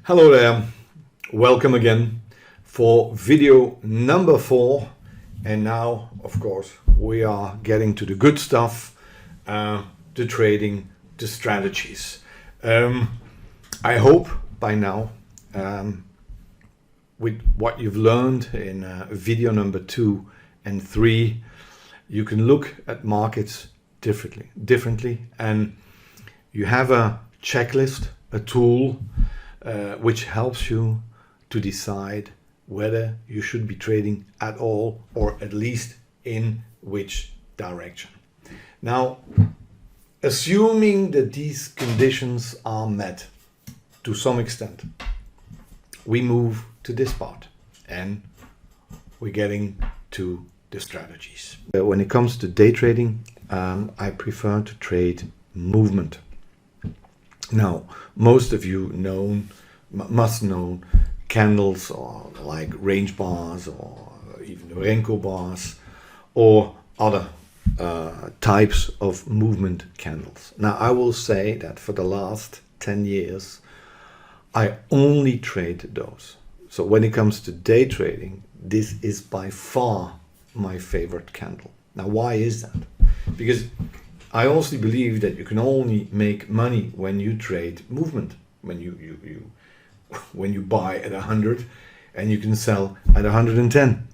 Hello there, welcome again for video number 4, and now of course we are getting to the good stuff, the trading, the strategies. I hope by now with what you've learned in video number 2 and 3 you can look at markets differently, and you have a checklist, a tool which helps you to decide whether you should be trading at all, or at least in which direction. Now, assuming that these conditions are met to some extent, we move to this part and we're getting to the strategies. When it comes to day trading, I prefer to trade movement. Now, most of you must know candles, or like range bars, or even the Renko bars, or other types of movement candles. Now, I will say that for the last 10 years, I only trade those. So when it comes to day trading, this is by far my favorite candle. Now, why is that? Because I honestly believe that you can only make money when you trade movement. When you buy at 100 and you can sell at 110.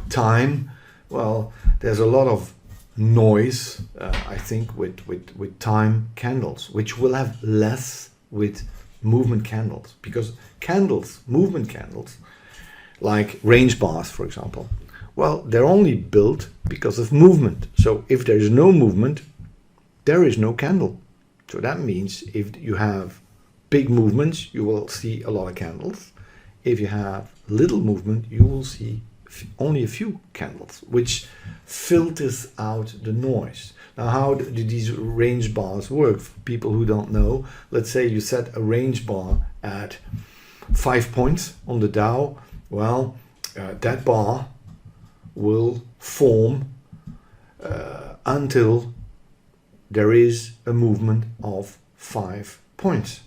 Time, well, there's a lot of noise, I think, with time candles, which will have less with movement candles, because movement candles, like range bars, for example, well, they're only built because of movement. So if there's no movement, there is no candle. So that means if you have big movements, you will see a lot of candles. If you have little movement, you will see only a few candles, which filters out the noise. Now, how do these range bars work? For people who don't know, let's say you set a range bar at 5 points on the Dow. Well, that bar will form until there is a movement of 5 points.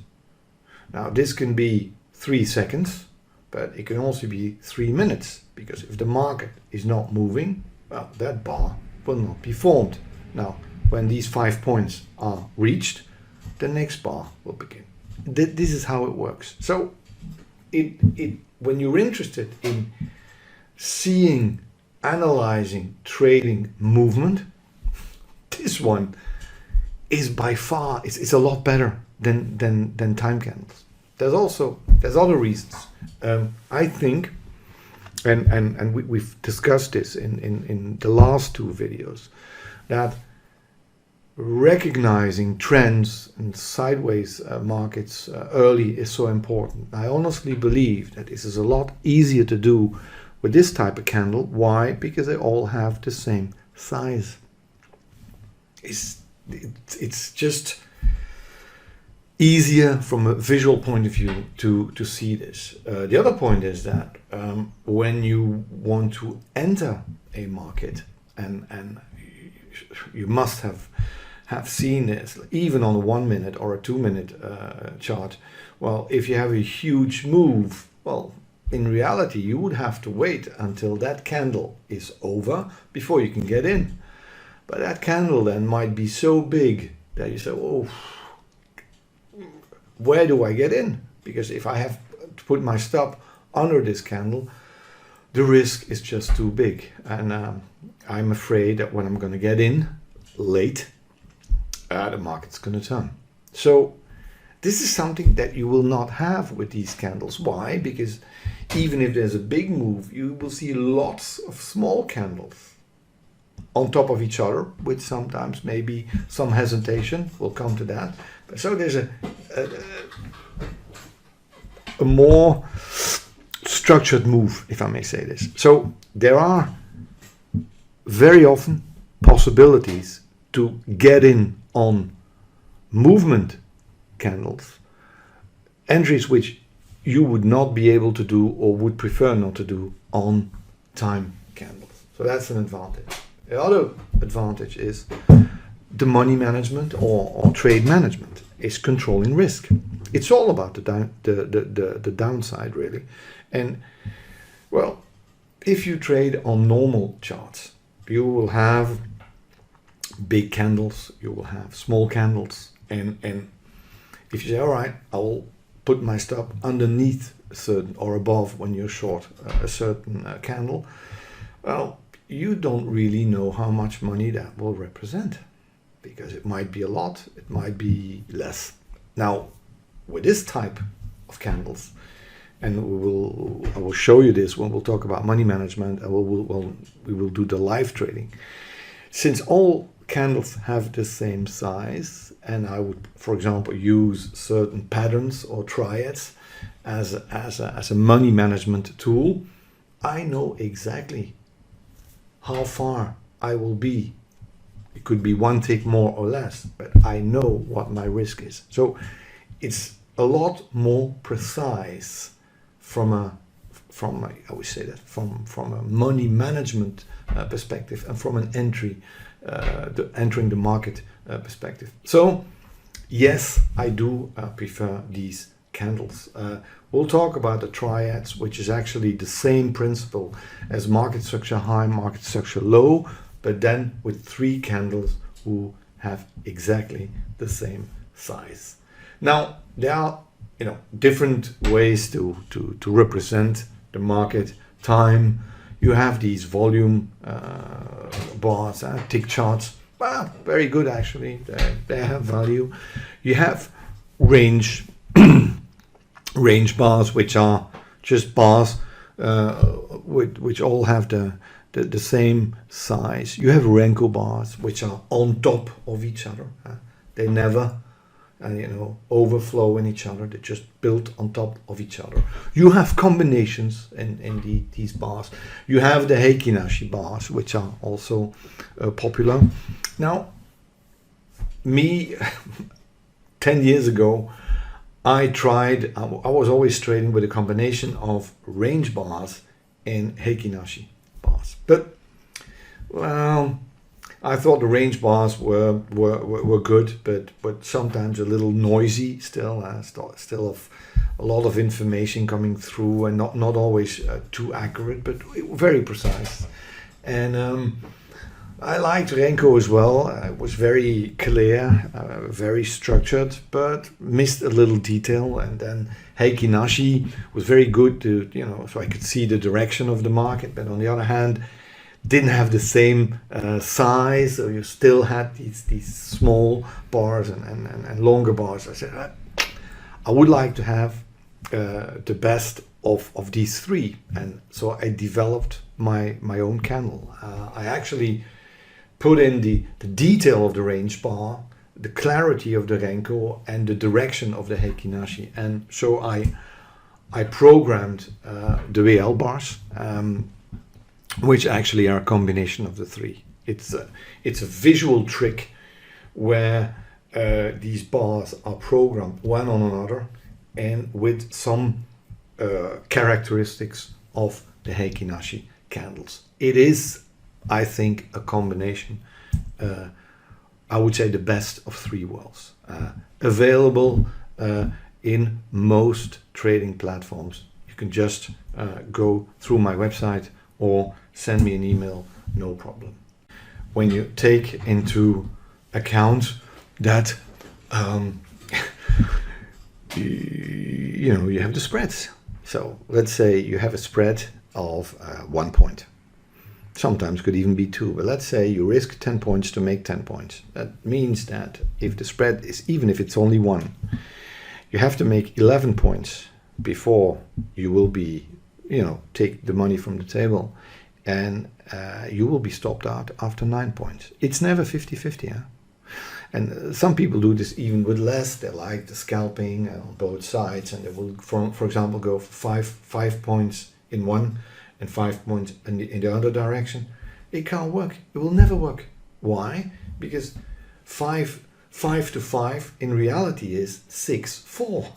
Now, this can be 3 seconds, but it can also be 3 minutes, because if the market is not moving, well, that bar will not be formed. Now, when these 5 points are reached, the next bar will begin. This is how it works. So when you're interested in seeing, analyzing, trading movement, this one is by far, it's a lot better than time candles. There's other reasons. I think, and we've discussed this in the last 2 videos, that recognizing trends and sideways markets early is so important. I honestly believe that this is a lot easier to do with this type of candle. Why? Because they all have the same size. It's just easier from a visual point of view to see this. The other point is that when you want to enter a market, and you must have seen this even on a 1 minute or a 2 minute chart. Well, if you have a huge move, well, in reality you would have to wait until that candle is over before you can get in. But that candle then might be so big that you say, oh, where do I get in? Because if I have to put my stop under this candle, the risk is just too big. And I'm afraid that when I'm going to get in late, the market's going to turn. So this is something that you will not have with these candles. Why? Because even if there's a big move, you will see lots of small candles on top of each other, with sometimes maybe some hesitation. We'll come to that. So there's a more structured move, if I may say this. So there are very often possibilities to get in on movement candles, entries which you would not be able to do, or would prefer not to do, on time candles. So that's an advantage. The other advantage is the money management or trade management, is controlling risk. it's all about the downside, really. And well, if you trade on normal charts, you will have big candles, you will have small candles, and if you say, all right, I'll put my stop underneath a certain or above when you're short a certain candle, well, you don't really know how much money that will represent, because it might be a lot, it might be less. Now, with this type of candles, and I will show you this when we'll talk about money management, and we will do the live trading. Since all candles have the same size, and I would, for example, use certain patterns or triads as a money management tool, I know exactly how far I will be. It could be one tick more or less, but I know what my risk is. So it's a lot more precise from a money management perspective, and from an entering the market perspective. So yes, I do prefer these candles. We'll talk about the triads, which is actually the same principle as market structure high, market structure low, but then with 3 candles who have exactly the same size. Now, there are different ways to represent the market time. You have these volume bars, tick charts. Well, very good actually. They have value. You have range bars, which are just bars which all have the same size. You have Renko bars, which are on top of each other. They never overflow in each other. They're just built on top of each other. You have combinations in these bars. You have the Heikinashi bars, which are also popular. Now, me, 10 years ago, I was always trading with a combination of range bars and Heikinashi bars. But, well, I thought the range bars were good, but sometimes a little noisy still of a lot of information coming through, and not always too accurate, but very precise. And I liked Renko as well. It was very clear, very structured, but missed a little detail. And then Heikinashi was very good to, so I could see the direction of the market, but on the other hand, didn't have the same size, so you still had these small bars and longer bars. I said, I would like to have the best of these 3, and so I developed my own candle. I actually put in the detail of the range bar, the clarity of the Renko, and the direction of the Heikinashi, and so I programmed the WL bars, which actually are a combination of the 3. It's a visual trick where these bars are programmed one on another and with some characteristics of the Heikinashi candles. It is, I think, a combination, I would say the best of 3 worlds. Available in most trading platforms. You can just go through my website or send me an email, no problem. When you take into account that you have the spreads. So let's say you have a spread of 1 point. Sometimes could even be 2, but let's say you risk 10 points to make 10 points. That means that if the spread is, even if it's only 1, you have to make 11 points before you will be, take the money from the table, and you will be stopped out after 9 points. It's never 50-50, huh? And some people do this even with less. They like the scalping on both sides, and they will, for example, go for 5 points in one and 5 points in the other direction. It can't work. It will never work. Why? Because 5 to 5 in reality is 6-4.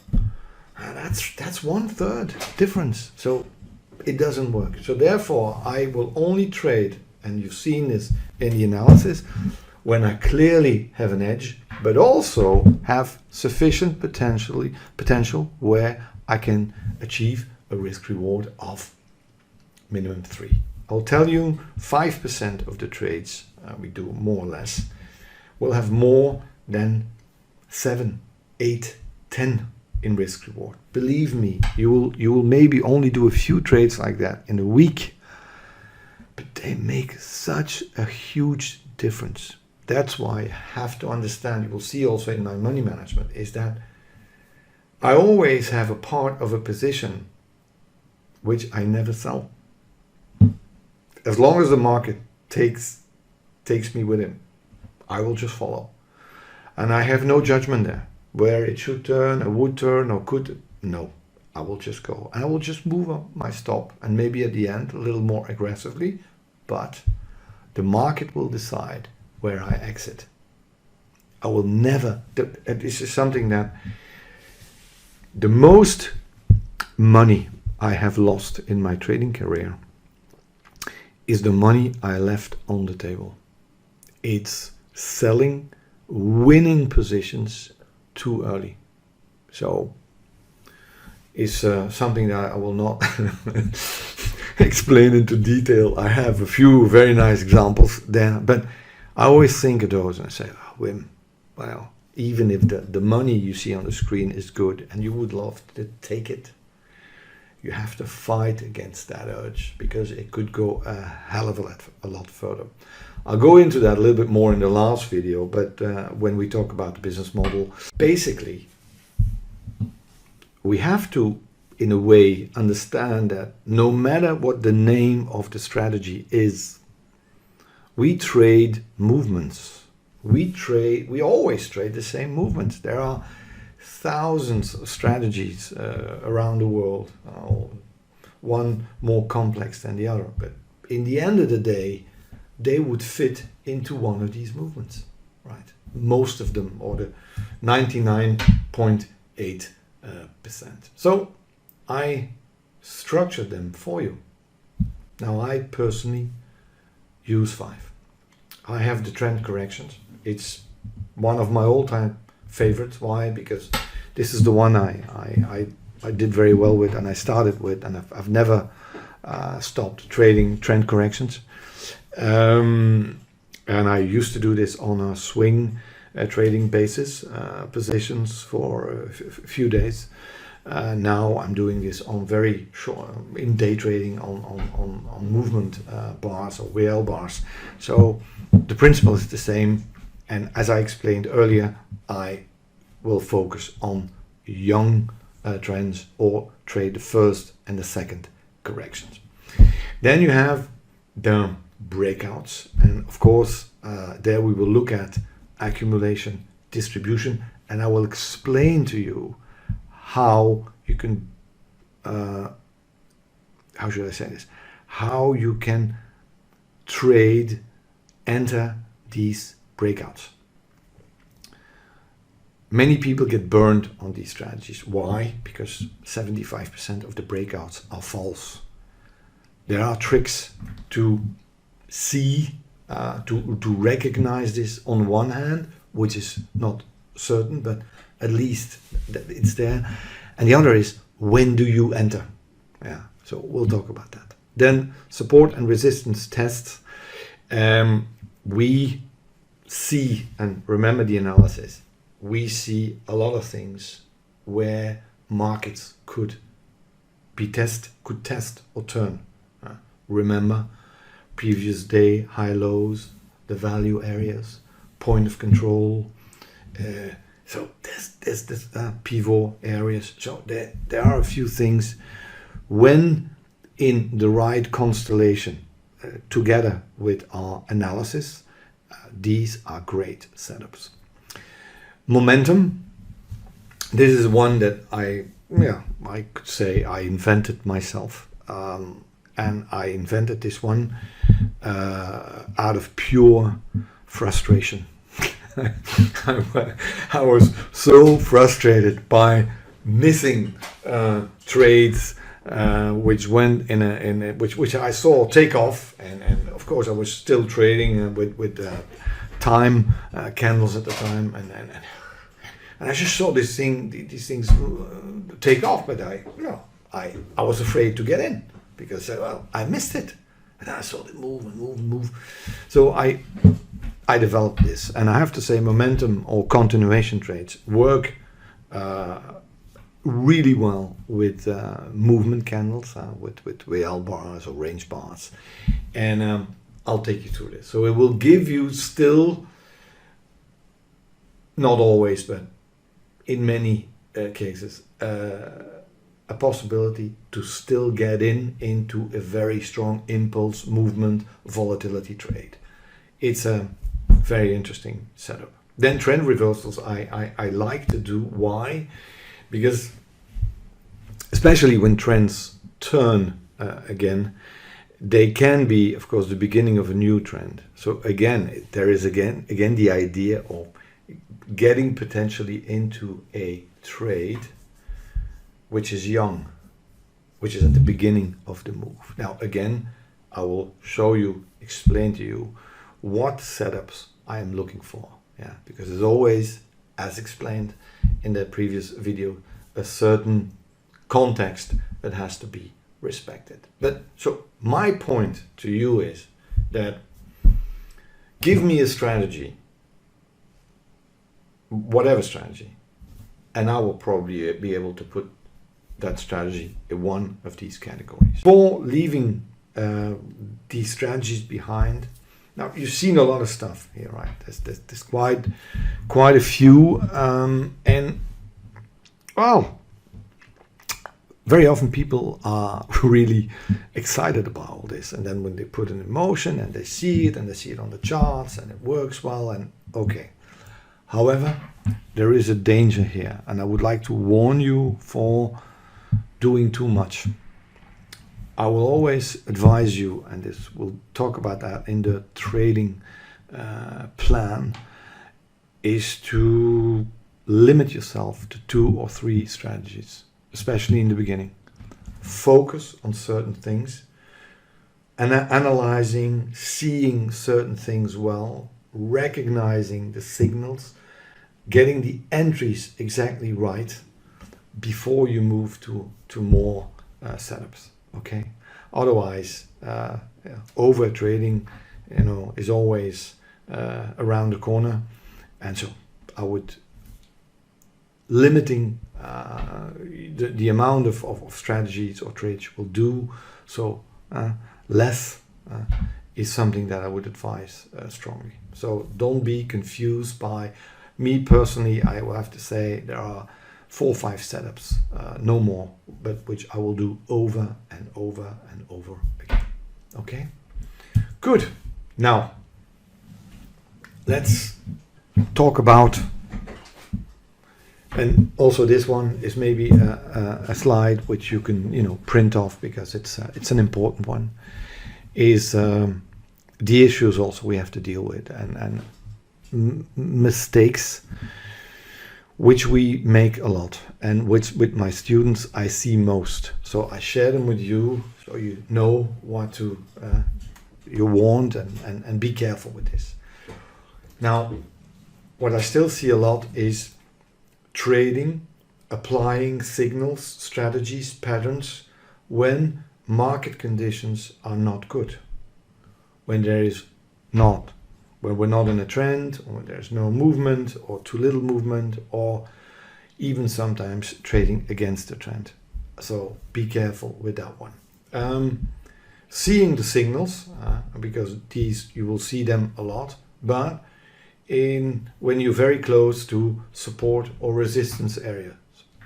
That's 1/3 difference. So it doesn't work. So therefore, I will only trade, and you've seen this in the analysis, when I clearly have an edge, but also have sufficient potential where I can achieve a risk reward of minimum 3. I'll tell you 5% of the trades we do more or less will have more than 7, 8, 10 in risk reward. Believe me, you will maybe only do a few trades like that in a week, but they make such a huge difference. That's why I have to understand, you will see also in my money management, is that I always have a part of a position which I never sell. As long as the market takes me with him, I will just follow. And I have no judgment there. Where it should turn, or would turn, or could. No, I will just go. And I will just move up my stop. And maybe at the end, a little more aggressively. But the market will decide where I exit. I will never. This is something that the most money I have lost in my trading career is the money I left on the table. It's selling winning positions too early. So it's something that I will not explain into detail. I have a few very nice examples there, but I always think of those and I say, oh, Wim, well, even if the money you see on the screen is good and you would love to take it, you have to fight against that urge because it could go a hell of a lot further. I'll go into that a little bit more in the last video, but when we talk about the business model, basically, we have to, in a way, understand that no matter what the name of the strategy is, we trade movements. We always trade the same movements. There are thousands of strategies around the world, one more complex than the other. But in the end of the day, they would fit into one of these movements, right? Most of them, or the 99.8%. So I structured them for you. Now I personally use 5. I have the trend corrections. It's one of my all-time favorites. Why? Because this is the one I did very well with, and I started with, and I've never stopped trading trend corrections. And I used to do this on a swing trading basis, positions for a few days. Now I'm doing this on very short, in day trading on movement bars or WL bars. So the principle is the same. And as I explained earlier, I will focus on young trends or trade the first and the second corrections. Then you have the breakouts, and of course there we will look at accumulation, distribution, and I will explain to you how you can how should I say this, how you can enter these breakouts. Many people get burned on these strategies. Why? Because 75% of the breakouts are false. There are tricks to see, to recognize this on one hand, which is not certain, but at least it's there. And the other is, when do you enter? Yeah, so we'll talk about that. Then support and resistance tests. We see, and remember the analysis, we see a lot of things where markets could test or turn. Remember previous day high lows, the value areas, point of control. So there's pivot areas. So there are a few things when in the right constellation together with our analysis. These are great setups. Momentum. This is one that I could say I invented myself. And I invented this one out of pure frustration. I was so frustrated by missing trades which went which I saw take off, and of course I was still trading with time candles at the time, and I just saw these things take off, but I was afraid to get in because well, I missed it, and I saw it move and move and move. So I developed this, and I have to say, momentum or continuation trades work really well with movement candles, with VL bars or range bars, and I'll take you through this. So it will give you still, not always, but in many cases, a possibility to still get into a very strong impulse, movement, volatility trade. It's a very interesting setup. Then trend reversals I like to do. Why? Because especially when trends turn again, they can be, of course, the beginning of a new trend. So again, there is again the idea of getting potentially into a trade which is young, which is at the beginning of the move. Now again, I will show you, explain to you what setups I am looking for. Yeah, because there's always, as explained in the previous video, a certain context that has to be respected. But so my point to you is that give me a strategy, whatever strategy, and I will probably be able to put that strategy in one of these categories. Before leaving these strategies behind, now you've seen a lot of stuff here, right? There's quite a few, and well, very often people are really excited about all this, and then when they put it in motion and they see it on the charts and it works well, and okay. However, there is a danger here, and I would like to warn you for doing too much. I will always advise you, and this we'll talk about that in the trading plan, is to limit yourself to 2 or 3 strategies, especially in the beginning. Focus on certain things, and analyzing, seeing certain things well, recognizing the signals, getting the entries exactly right before you move to more setups. Okay, otherwise over trading is always around the corner, and so I would limiting the amount of strategies or trades will do. So less is something that I would advise strongly. So don't be confused by me personally. I will have to say there are 4 or 5 setups, no more, but which I will do over and over and over again. Okay, good. Now let's talk about, and also this one is maybe a slide which you can print off, because it's an important one, is the issues also we have to deal with, and mistakes which we make a lot, and which with my students I see most. So I share them with you, so you know what to you're warned, and be careful with this. Now, what I still see a lot is trading, applying signals, strategies, patterns when market conditions are not good, when we're not in a trend, or there's no movement or too little movement, or even sometimes trading against the trend. So be careful with that one. Seeing the signals, because these you will see them a lot, but when you're very close to support or resistance areas,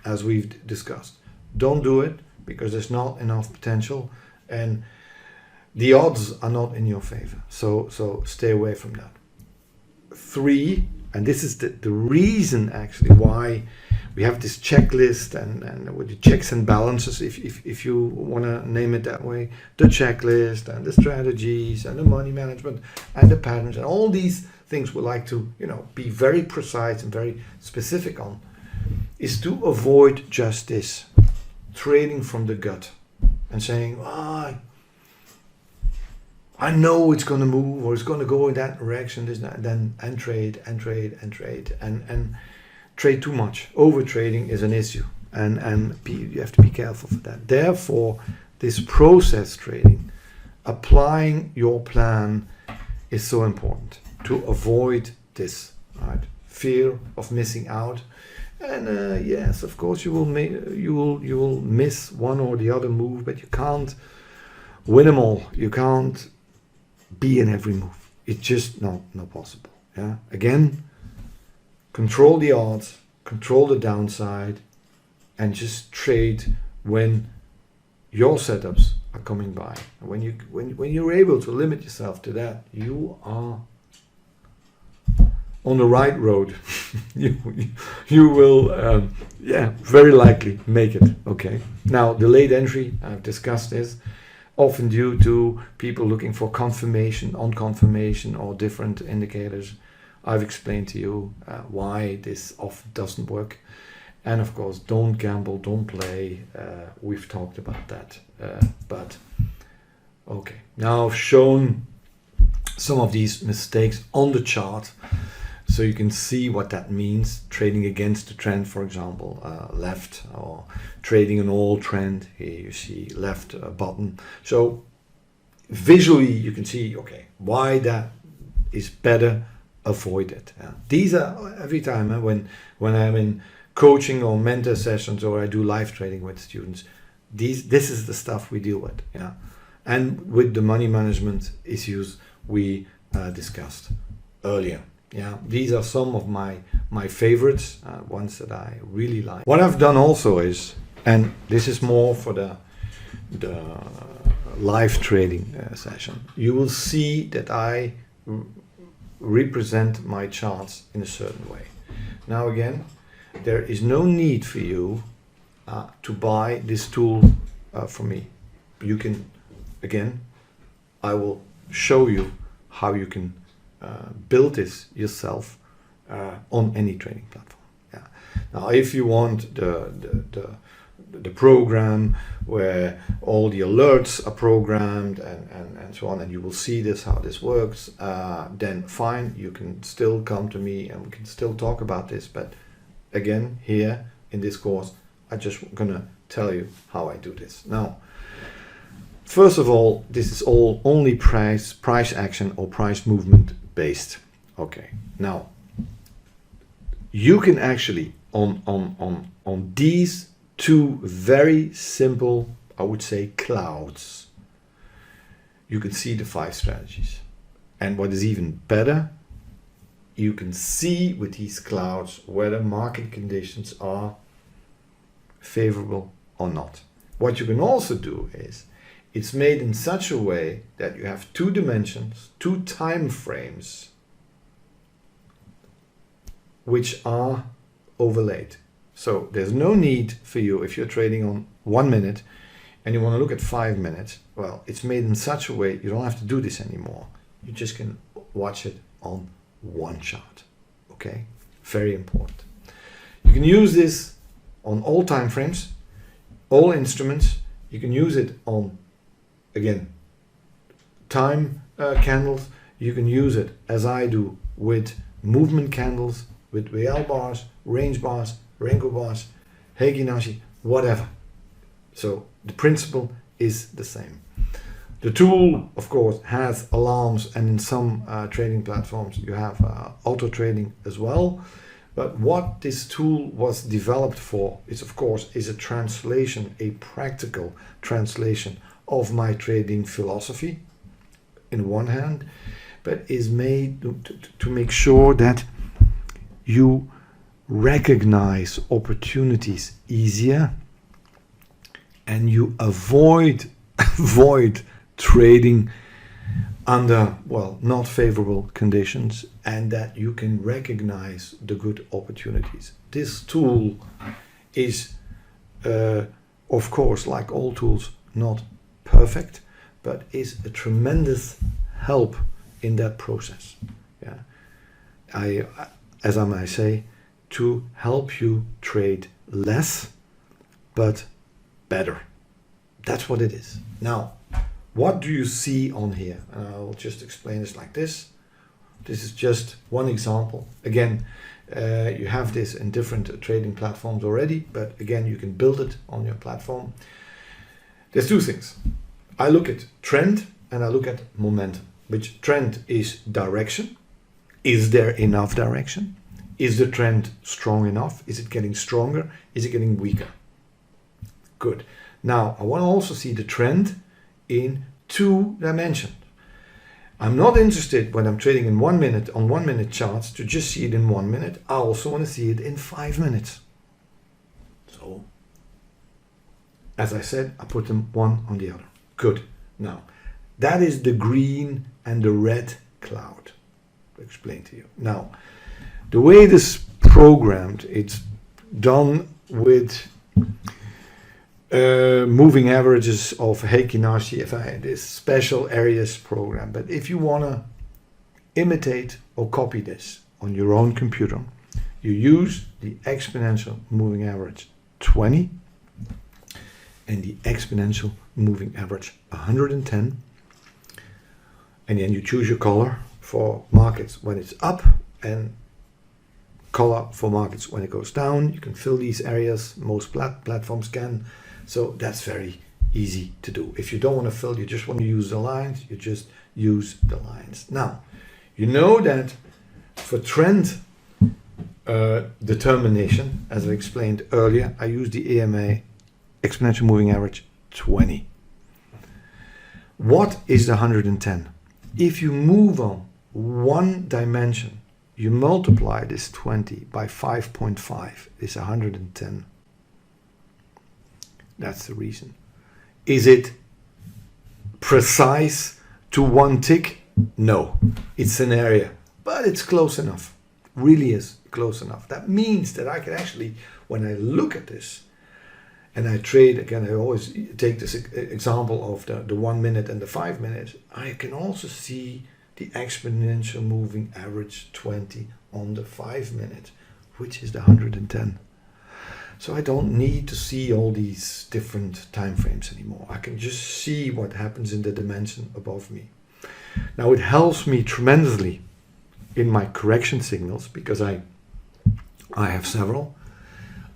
as we've discussed, don't do it, because there's not enough potential and the odds are not in your favor. So stay away from that. 3, and this is the reason actually why we have this checklist and with the checks and balances, if you want to name it that way, the checklist and the strategies and the money management and the patterns and all these things we like to be very precise and very specific on, is to avoid just this trading from the gut and saying, I know it's going to move or it's going to go in that direction, this, that, then and trade and trade too much. Over trading is an issue, and you have to be careful for that. Therefore, this process trading, applying your plan, is so important to avoid this, right? Fear of missing out. And yes, of course, you will miss one or the other move, but you can't win them all. You can't be in every move. It's just not possible. Yeah. Again, control the odds, control the downside, and just trade when your setups are coming by. When you're able to limit yourself to that, you are on the right road. you will very likely make it. Okay. Now the late entry, I've discussed this, often due to people looking for confirmation on confirmation or different indicators. I've explained to you why this often doesn't work. And of course, don't gamble, don't play. We've talked about that. But okay, now I've shown some of these mistakes on the chart, so you can see what that means. Trading against the trend, for example, left, or trading an all trend. Here you see left bottom. So visually you can see, okay, why that is better avoided. These are every time when I'm in coaching or mentor sessions, or I do live trading with students, this is the stuff we deal with. Yeah, and with the money management issues we discussed earlier. Yeah, these are some of my favorites, ones that I really like. What I've done also is, and this is more for the live trading session, you will see that I represent my charts in a certain way. Now again, there is no need for you to buy this tool from me. You can, again, I will show you how you can build this yourself on any trading platform. Yeah. Now, if you want the program where all the alerts are programmed and so on, and you will see this, how this works, then fine, you can still come to me and we can still talk about this. But again, here in this course, I'm just gonna tell you how I do this. Now, first of all, this is all only price action or price movement based. Okay. Now, you can actually on these two very simple, I would say, clouds, you can see the 5 strategies. And what is even better, you can see with these clouds whether market conditions are favorable or not. What you can also do is, it's made in such a way that you have 2 dimensions, 2 time frames, which are overlaid. So there's no need for you, if you're trading on 1 minute and you want to look at 5 minutes, well, it's made in such a way you don't have to do this anymore. You just can watch it on one chart. Okay, very important. You can use this on all time frames, all instruments. You can use it on, again, time candles. You can use it, as I do, with movement candles, with real bars, range bars, Renko bars, Heikki Nashi, whatever. So the principle is the same. The tool, of course, has alarms, and in some trading platforms you have auto trading as well. But what this tool was developed for is, of course, is a translation, a practical translation of my trading philosophy in one hand, but is made to make sure that you recognize opportunities easier and you avoid trading under, well, not favorable conditions, and that you can recognize the good opportunities. This tool is, of course, like all tools, not perfect, but is a tremendous help in that process. Yeah, as I might say, to help you trade less but better. That's what it is. Now, what do you see on here? And I'll just explain this like this. This is just one example. Again, you have this in different trading platforms already, but again, you can build it on your platform. There's two things. I look at trend and I look at momentum, which trend is direction. Is there enough direction? Is the trend strong enough? Is it getting stronger? Is it getting weaker? Good. Now, I want to also see the trend in 2 dimensions. I'm not interested when I'm trading in 1 minute on 1 minute charts to just see it in 1 minute. I also want to see it in 5 minutes. So, as I said, I put them one on the other. Good. Now, that is the green and the red cloud. I'll explain to you. Now, the way this is programmed, it's done with moving averages of Heikin RCFI, this special areas program. But if you want to imitate or copy this on your own computer, you use the exponential moving average 20 and the exponential moving average 110, and then you choose your color for markets when it's up and color for markets when it goes down. You can fill these areas, most platforms can. So that's very easy to do. If you don't want to fill, you just want to use the lines, you just use the lines. Now, you know that for trend determination, as I explained earlier, I use the EMA exponential moving average 20. What is the 110? If you move on 1 dimension, you multiply this 20 by 5.5, it's 110. That's the reason. Is it precise to 1 tick? No, it's an area, but it's close enough. Really is close enough. That means that I can actually, when I look at this and I trade, again, I always take this example of the 1 minute and the 5 minutes, I can also see the exponential moving average 20 on the 5 minute, which is the 110. So I don't need to see all these different time frames anymore. I can just see what happens in the dimension above me. Now it helps me tremendously in my correction signals because I have several.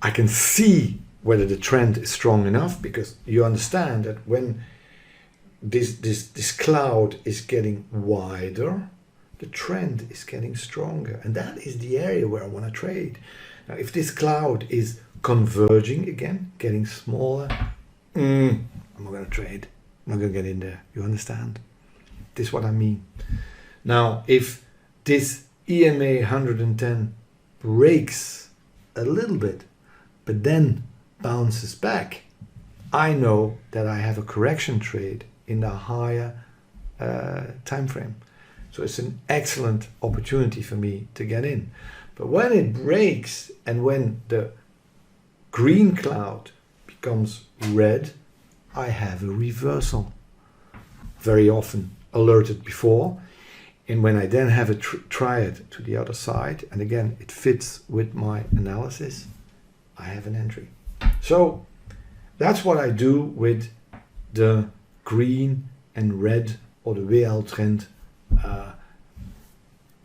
I can see whether the trend is strong enough because you understand that when this cloud is getting wider, the trend is getting stronger. And that is the area where I want to trade. Now, if this cloud is converging again, getting smaller, I'm not going to trade. I'm not going to get in there. You understand? This is what I mean. Now, if this EMA 110 breaks a little bit, but then bounces back, I know that I have a correction trade in the higher time frame. So it's an excellent opportunity for me to get in. But when it breaks and when the green cloud becomes red, I have a reversal. Very often alerted before. And when I then have a triad to the other side, and again, it fits with my analysis, I have an entry. So that's what I do with the green and red or the WL trend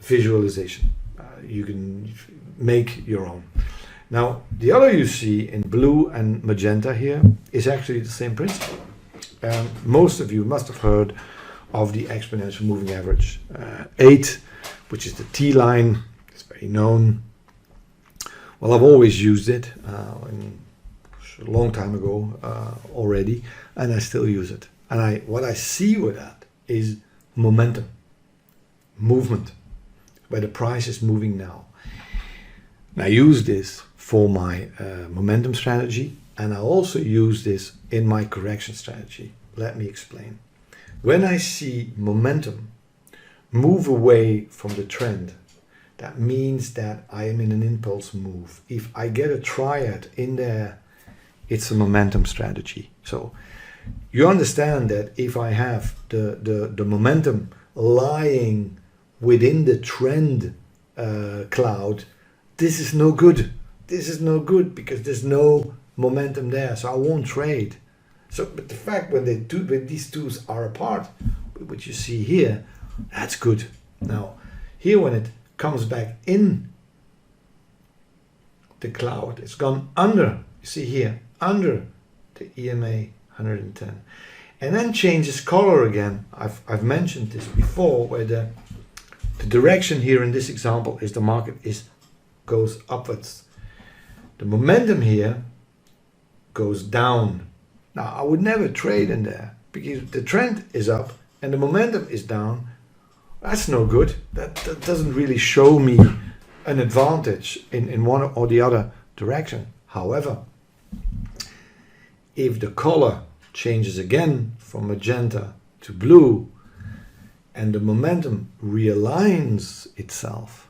visualization. You can make your own. Now, the other you see in blue and magenta here is actually the same principle. Most of you must have heard of the exponential moving average 8, which is the T line. It's very known. Well, I've always used it a long time ago already, and I still use it. And what I see with that is momentum, movement, where the price is moving now. And I use this for my momentum strategy, and I also use this in my correction strategy. Let me explain. When I see momentum move away from the trend, that means that I am in an impulse move. If I get a triad in there, it's a momentum strategy. So you understand that if I have the momentum lying within the trend cloud, this is no good. This is no good because there's no momentum there. So I won't trade. So, but the fact when these tools are apart, which you see here, that's good. Now, here when it comes back in the cloud, it's gone under, you see here, under the EMA 110. And then changes color again. I've mentioned this before, where the direction here in this example is the market goes upwards. The momentum here goes down. Now, I would never trade in there because the trend is up and the momentum is down. That's no good. That doesn't really show me an advantage in one or the other direction. However, if the color changes again from magenta to blue and the momentum realigns itself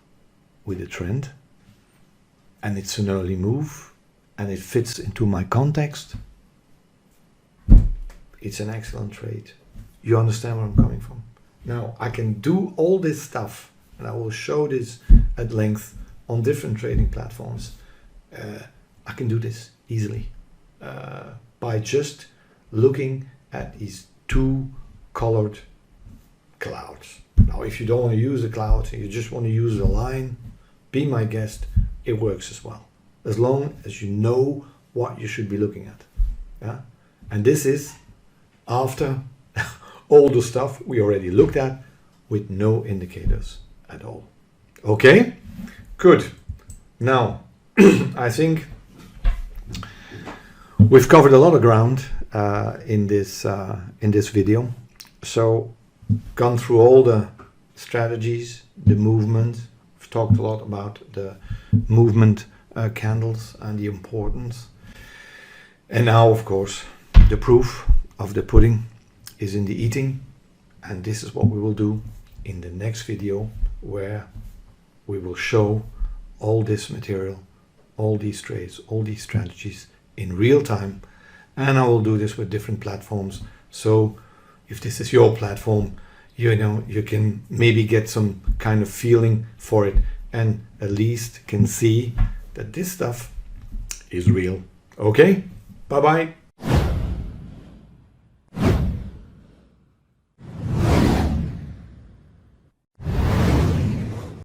with the trend and it's an early move and it fits into my context, it's an excellent trade. You understand where I'm coming from? Now, I can do all this stuff, and I will show this at length on different trading platforms. I can do this easily by just looking at these two colored clouds. Now, if you don't want to use a cloud, you just want to use a line, be my guest, it works as well. As long as you know what you should be looking at. Yeah? And this is after all the stuff we already looked at with no indicators at all. Okay, good. Now, I think we've covered a lot of ground in this video. So, gone through all the strategies, the movement. We've talked a lot about the movement candles and the importance. And now, of course, the proof of the pudding is in the eating, and this is what we will do in the next video, where we will show all this material, all these trades, all these strategies in real time, and I will do this with different platforms. So if this is your platform, you know, you can maybe get some kind of feeling for it and at least can see that this stuff is real. Okay, bye bye.